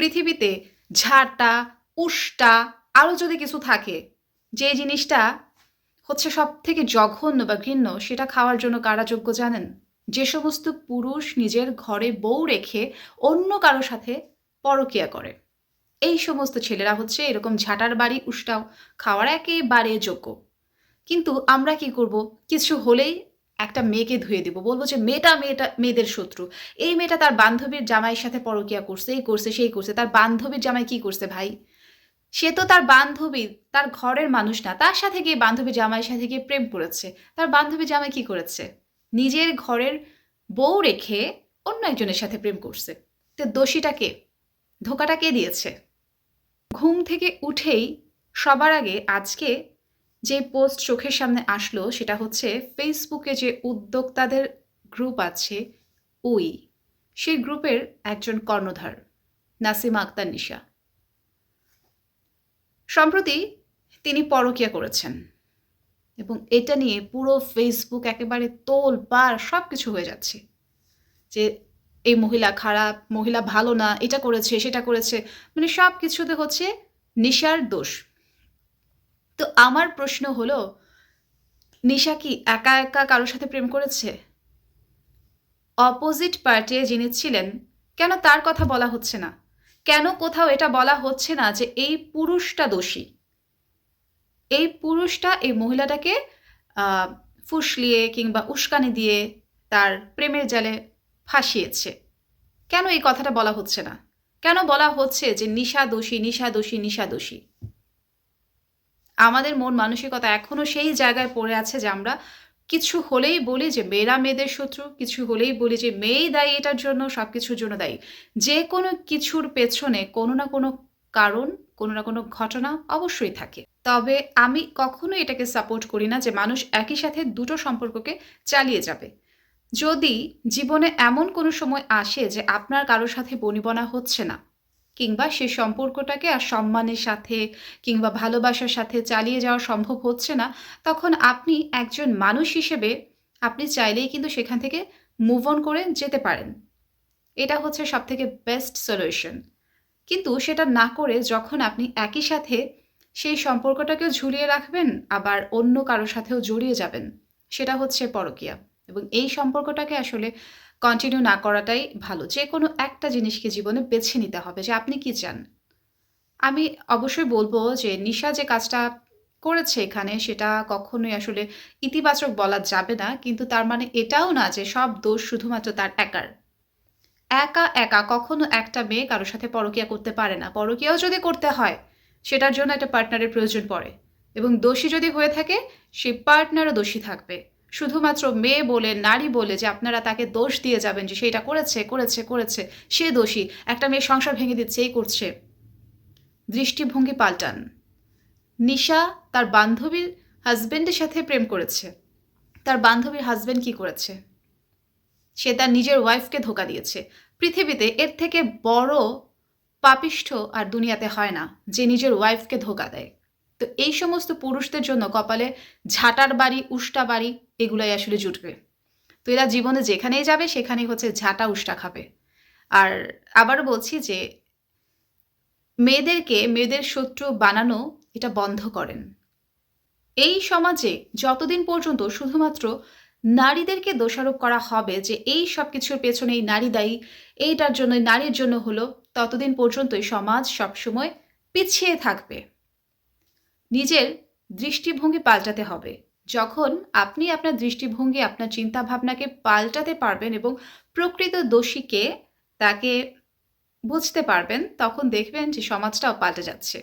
পৃথিবীতে ঝাঁটা, উষ্টা আরও যদি কিছু থাকে, যে জিনিসটা হচ্ছে সবথেকে জঘন্য বা ঘৃণ্য, সেটা খাওয়ার জন্য কারা যোগ্য জানেন? যে সমস্ত পুরুষ নিজের ঘরে বউ রেখে অন্য কারো সাথে পরকীয়া করে। এই সমস্ত ছেলেরা হচ্ছে এরকম ঝাঁটার বাড়ি, উষ্টাও খাওয়ার একেবারে যোগ্য। কিন্তু আমরা কি করব? কিছু হলেই একটা মেয়েকে ধুয়ে দিব। বলব যে মেয়েটা মেয়েদের শত্রু। এই মেয়েটা তার বান্ধবীর জামাইয়ের সাথে পরকীয়া করছে, এই করছে, সেই করছে। তার বান্ধবীর জামাই কি করছে ভাই? সে তো তার বান্ধবী, তার ঘরের মানুষ না। তার সাথে গিয়ে বান্ধবী জামাইয়ের সাথে গিয়ে প্রেম করেছে। তার বান্ধবী জামাই কি করেছে? নিজের ঘরের বউ রেখে অন্য একজনের সাথে প্রেম করছে। তো দোষীটা কে? ধোঁকাটা কে দিয়েছে? ঘুম থেকে উঠেই সবার আগে আজকে যে পোস্ট চোখের সামনে আসলো সেটা হচ্ছে ফেসবুকে যে উদ্যোক্তাদের গ্রুপ আছে, ওই সেই গ্রুপের একজন কর্ণধার নাসিমা আক্তার নিশা। সম্প্রতি তিনি পরকীয়া করেছেন এবং এটা নিয়ে পুরো ফেসবুক একেবারে তোলপাড় সব কিছু হয়ে যাচ্ছে যে এই মহিলা খারাপ, মহিলা ভালো না, এটা করেছে, সেটা করেছে, মানে সব কিছুতে হচ্ছে নিশার দোষ। তো আমার প্রশ্ন হলো, নিশা কি একা একা কারোর সাথে প্রেম করেছে? অপোজিট পার্টি যিনি ছিলেন, কেন তার কথা বলা হচ্ছে না? কেন কোথাও এটা বলা হচ্ছে না যে এই পুরুষটা দোষী? এই পুরুষটা এই মহিলাটাকে ফুসলিয়ে কিংবা উস্কানি দিয়ে তার প্রেমের জালে ফাঁসিয়েছে। কেন এই কথাটা বলা হচ্ছে না? কেন বলা হচ্ছে যে নিশা দোষী, নিশা দোষী, নিশা দোষী? আমাদের মন মানসিকতা এখনো সেই জায়গায় পড়ে আছে যে আমরা কিছু হলেই বলি যে মেয়েরা মেয়েদের শত্রু, কিছু হলেই বলি যে মেয়েই দায়ী এটার জন্য, সব কিছুর জন্য দায়ী। যে কোনো কিছুর পেছনে কোনো না কোনো কারণ, কোনো না কোনো ঘটনা অবশ্যই থাকে। তবে আমি কখনো এটাকে সাপোর্ট করি না যে মানুষ একই সাথে দুটো সম্পর্ককে চালিয়ে যাবে। যদি জীবনে এমন কোনো সময় আসে যে আপনার কারোর সাথে বনিবনা হচ্ছে না, কিংবা সে সম্পর্কটাকে আর সম্মানের সাথে কিংবা ভালোবাসার সাথে চালিয়ে যাওয়া সম্ভব হচ্ছে না, তখন আপনি একজন মানুষ হিসেবে আপনি চাইলেই কিন্তু সেখান থেকে মুভ অন করে যেতে পারেন। এটা হচ্ছে সবথেকে বেস্ট সলিউশন। কিন্তু সেটা না করে যখন আপনি একই সাথে সেই সম্পর্কটাকেও ঝুলিয়ে রাখবেন, আবার অন্য কারো সাথেও জড়িয়ে যাবেন, সেটা হচ্ছে পরকীয়া। এবং এই সম্পর্কটাকে আসলে কন্টিনিউ না করাটাই ভালো। যে কোনো একটা জিনিসকে জীবনে বেছে নিতে হবে যে আপনি কি চান। আমি অবশ্যই বলব যে নিশা যে কাজটা করেছে এখানে সেটা কখনোই আসলে ইতিবাচক বলা যাবে না। কিন্তু তার মানে এটাও না যে সব দোষ শুধুমাত্র তার একার। একা একা কখনো একটা মেয়ে কারো সাথে পরকীয়া করতে পারে না। পরকীয়াও যদি করতে হয়, সেটার জন্য একটা পার্টনারের প্রয়োজন পড়ে। এবং দোষী যদি হয়ে থাকে, সেই পার্টনারও দোষী থাকবে। শুধুমাত্র মেয়ে বলে, নারী বলে যে আপনারা তাকে দোষ দিয়ে যাবেন যে সে এটা করেছে, করেছে, করেছে, সে দোষী। একটা মেয়ে সংসার ভেঙে দিচ্ছে, এই করছে। দৃষ্টিভঙ্গি পাল্টান। নিশা তার বান্ধবীর হাজবেন্ডের সাথে প্রেম করেছে। তার বান্ধবীর হাজবেন্ড কি করেছে? সে তার নিজের ওয়াইফকে ধোঁকা দিয়েছে। পৃথিবীতে এর থেকে বড় পাপিষ্ঠ আর দুনিয়াতে হয় না যে নিজের ওয়াইফকে ধোঁকা দেয়। তো এই সমস্ত পুরুষদের জন্য কপালে ঝাঁটার বাড়ি, উষ্টা বাড়ি এগুলাই আসলে জুটবে। তো এরা জীবনে যেখানেই যাবে সেখানেই হচ্ছে ঝাঁটা উষ্টা খাবে। আর আবারও বলছি যে মেয়েদেরকে মেয়েদের শত্রু বানানো এটা বন্ধ করেন। এই সমাজে যতদিন পর্যন্ত শুধুমাত্র নারীদেরকে দোষারোপ করা হবে যে এই সব কিছুর পেছনে এই নারী দায়ী, এইটার জন্য নারীর জন্য হলো, ততদিন পর্যন্তই সমাজ সবসময় পিছিয়ে থাকবে। নিজের দৃষ্টিভঙ্গি পাল্টাতে হবে। যখন আপনি আপনার দৃষ্টিভঙ্গি, আপনার চিন্তা ভাবনাকে পাল্টাতে পারবেন এবং প্রকৃত দোষীকে তাকে বুঝতে পারবেন, তখন দেখবেন যে সমাজটাও পাল্টে যাচ্ছে।